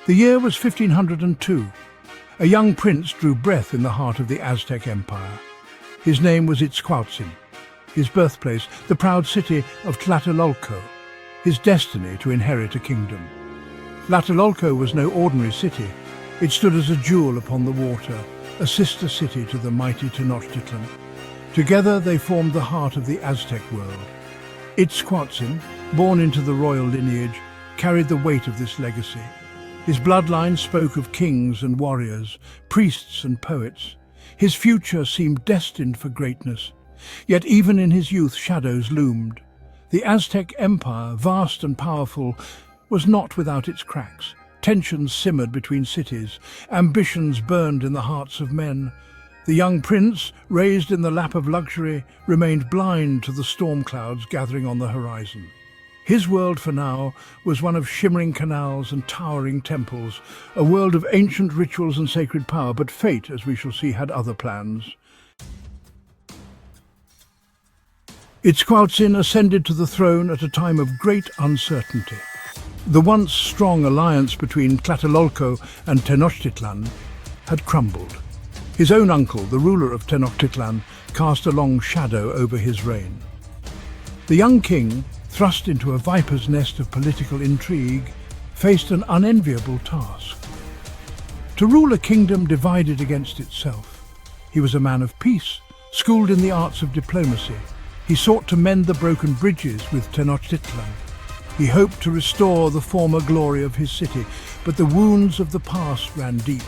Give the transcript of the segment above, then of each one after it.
The year was 1502. A young prince drew breath in the heart of the Aztec Empire. His name was Itzquauhtzin. His birthplace, the proud city of Tlatelolco. His destiny to inherit a kingdom. Tlatelolco was no ordinary city. It stood as a jewel upon the water, a sister city to the mighty Tenochtitlan. Together they formed the heart of the Aztec world. Itzquauhtzin, born into the royal lineage, carried the weight of this legacy. His bloodline spoke of kings and warriors, priests and poets. His future seemed destined for greatness. Yet even in his youth shadows loomed. The Aztec Empire, vast and powerful, was not without its cracks. Tensions simmered between cities. Ambitions burned in the hearts of men. The young prince, raised in the lap of luxury, remained blind to the storm clouds gathering on the horizon. His world for now was one of shimmering canals and towering temples, a world of ancient rituals and sacred power, but fate, as we shall see, had other plans. Itzquauhtzin ascended to the throne at a time of great uncertainty. The once strong alliance between Tlatelolco and Tenochtitlan had crumbled. His own uncle, the ruler of Tenochtitlan, cast a long shadow over his reign. The young king, thrust into a viper's nest of political intrigue, faced an unenviable task. To rule a kingdom divided against itself. He was a man of peace, schooled in the arts of diplomacy. He sought to mend the broken bridges with Tenochtitlan. He hoped to restore the former glory of his city, but the wounds of the past ran deep.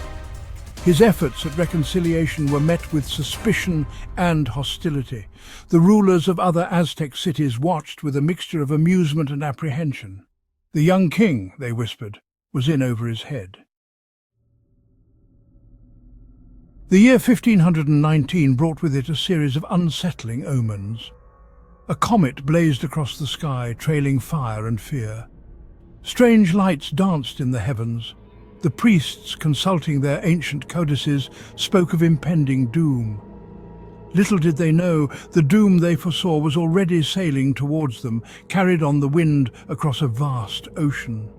His efforts at reconciliation were met with suspicion and hostility. The rulers of other Aztec cities watched with a mixture of amusement and apprehension. The young king, they whispered, was in over his head. The year 1519 brought with it a series of unsettling omens. A comet blazed across the sky, trailing fire and fear. Strange lights danced in the heavens. The priests, consulting their ancient codices, spoke of impending doom. Little did they know, the doom they foresaw was already sailing towards them, carried on the wind across a vast ocean.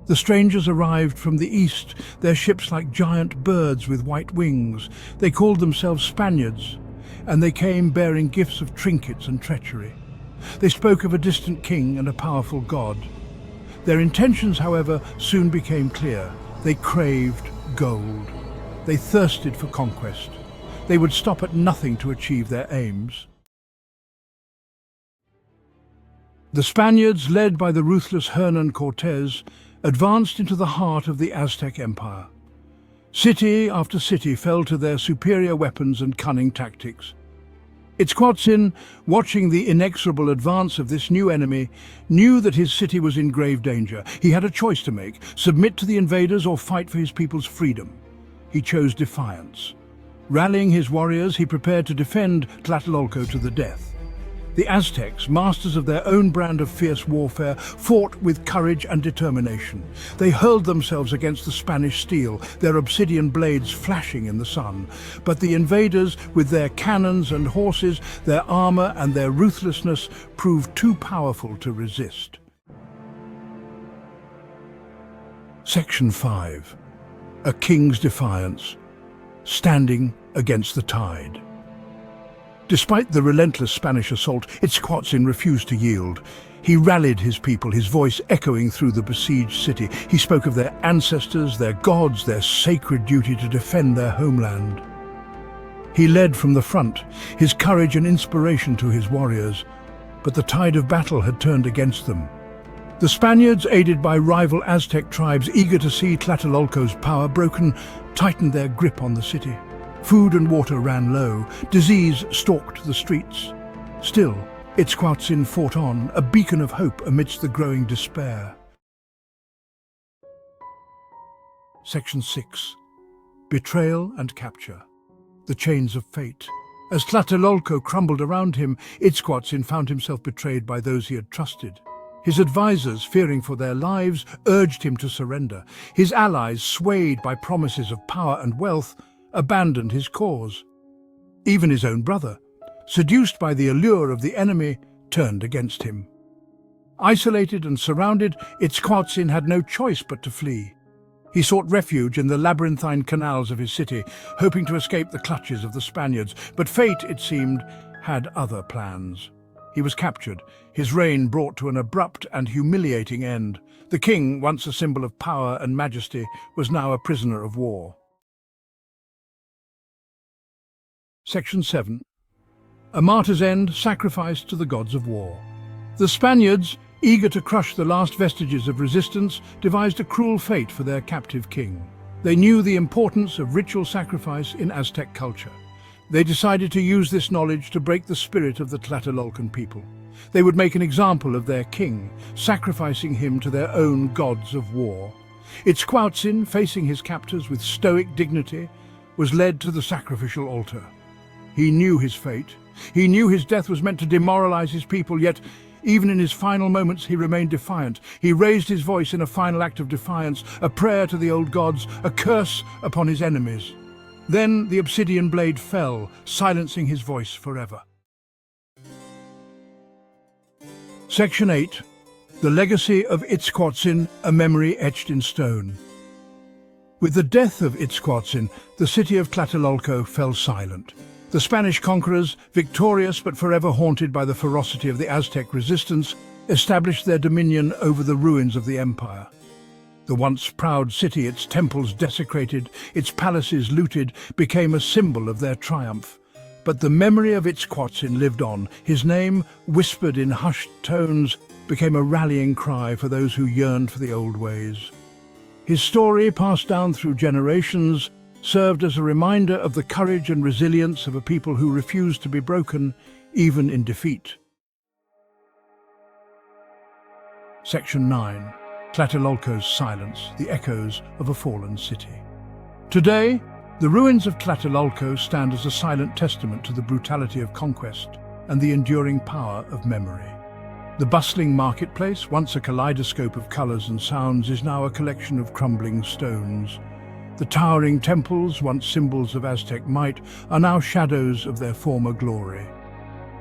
The strangers arrived from the east, their ships like giant birds with white wings. They called themselves Spaniards, and they came bearing gifts of trinkets and treachery. They spoke of a distant king and a powerful god. Their intentions, however, soon became clear. They craved gold. They thirsted for conquest. They would stop at nothing to achieve their aims. The Spaniards, led by the ruthless Hernán Cortés, advanced into the heart of the Aztec Empire. City after city fell to their superior weapons and cunning tactics. Itzquauhtzin, watching the inexorable advance of this new enemy, knew that his city was in grave danger. He had a choice to make: submit to the invaders or fight for his people's freedom. He chose defiance. Rallying his warriors, he prepared to defend Tlatelolco to the death. The Aztecs, masters of their own brand of fierce warfare, fought with courage and determination. They hurled themselves against the Spanish steel, their obsidian blades flashing in the sun. But the invaders, with their cannons and horses, their armor and their ruthlessness, proved too powerful to resist. Section 5. A King's Defiance. Standing against the tide. Despite the relentless Spanish assault, Itzquauhtzin refused to yield. He rallied his people, his voice echoing through the besieged city. He spoke of their ancestors, their gods, their sacred duty to defend their homeland. He led from the front, his courage an inspiration to his warriors, but the tide of battle had turned against them. The Spaniards, aided by rival Aztec tribes eager to see Tlatelolco's power broken, tightened their grip on the city. Food and water ran low. Disease stalked the streets. Still, Itzquauhtzin fought on, a beacon of hope amidst the growing despair. Section 6. Betrayal and Capture. The Chains of Fate. As Tlatelolco crumbled around him, Itzquauhtzin found himself betrayed by those he had trusted. His advisors, fearing for their lives, urged him to surrender. His allies, swayed by promises of power and wealth, abandoned his cause. Even his own brother, seduced by the allure of the enemy, turned against him. Isolated and surrounded, Itzquauhtzin had no choice but to flee. He sought refuge in the labyrinthine canals of his city, hoping to escape the clutches of the Spaniards. But fate, it seemed, had other plans. He was captured, his reign brought to an abrupt and humiliating end. The king, once a symbol of power and majesty, was now a prisoner of war. Section 7. A martyr's end, sacrificed to the gods of war. The Spaniards, eager to crush the last vestiges of resistance, devised a cruel fate for their captive king. They knew the importance of ritual sacrifice in Aztec culture. They decided to use this knowledge to break the spirit of the Tlatelolcan people. They would make an example of their king, sacrificing him to their own gods of war. Itzquauhtzin, facing his captors with stoic dignity, was led to the sacrificial altar. He knew his fate. He knew his death was meant to demoralize his people, yet even in his final moments he remained defiant. He raised his voice in a final act of defiance, a prayer to the old gods, a curse upon his enemies. Then the obsidian blade fell, silencing his voice forever. Section 8. The legacy of Itzquauhtzin, a memory etched in stone. With the death of Itzquauhtzin, the city of Tlatelolco fell silent. The Spanish conquerors, victorious but forever haunted by the ferocity of the Aztec resistance, established their dominion over the ruins of the empire. The once proud city, its temples desecrated, its palaces looted, became a symbol of their triumph. But the memory of Itzquauhtzin lived on. His name, whispered in hushed tones, became a rallying cry for those who yearned for the old ways. His story, passed down through generations, served as a reminder of the courage and resilience of a people who refused to be broken, even in defeat. Section 9. Tlatelolco's silence, the echoes of a fallen city. Today, the ruins of Tlatelolco stand as a silent testament to the brutality of conquest and the enduring power of memory. The bustling marketplace, once a kaleidoscope of colors and sounds, is now a collection of crumbling stones. The towering temples, once symbols of Aztec might, are now shadows of their former glory.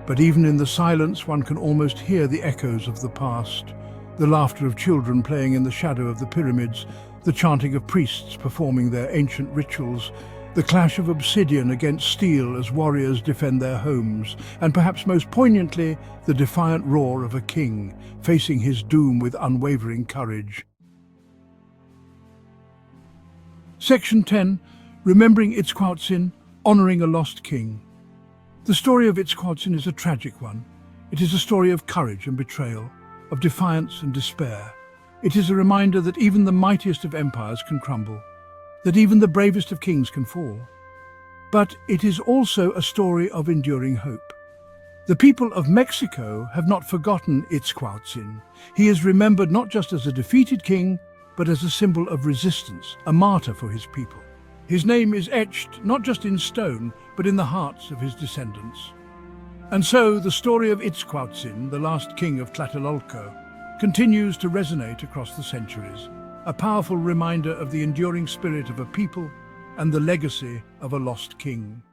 But even in the silence, one can almost hear the echoes of the past. The laughter of children playing in the shadow of the pyramids, the chanting of priests performing their ancient rituals, the clash of obsidian against steel as warriors defend their homes, and perhaps most poignantly, the defiant roar of a king, facing his doom with unwavering courage. Section 10. Remembering Itzquauhtzin, honoring a lost king. The story of Itzquauhtzin is a tragic one. It is a story of courage and betrayal, of defiance and despair. It is a reminder that even the mightiest of empires can crumble, that even the bravest of kings can fall. But it is also a story of enduring hope. The people of Mexico have not forgotten Itzquauhtzin. He is remembered not just as a defeated king, but as a symbol of resistance, a martyr for his people. His name is etched not just in stone, but in the hearts of his descendants. And so the story of Itzquauhtzin, the last king of Tlatelolco, continues to resonate across the centuries, a powerful reminder of the enduring spirit of a people and the legacy of a lost king.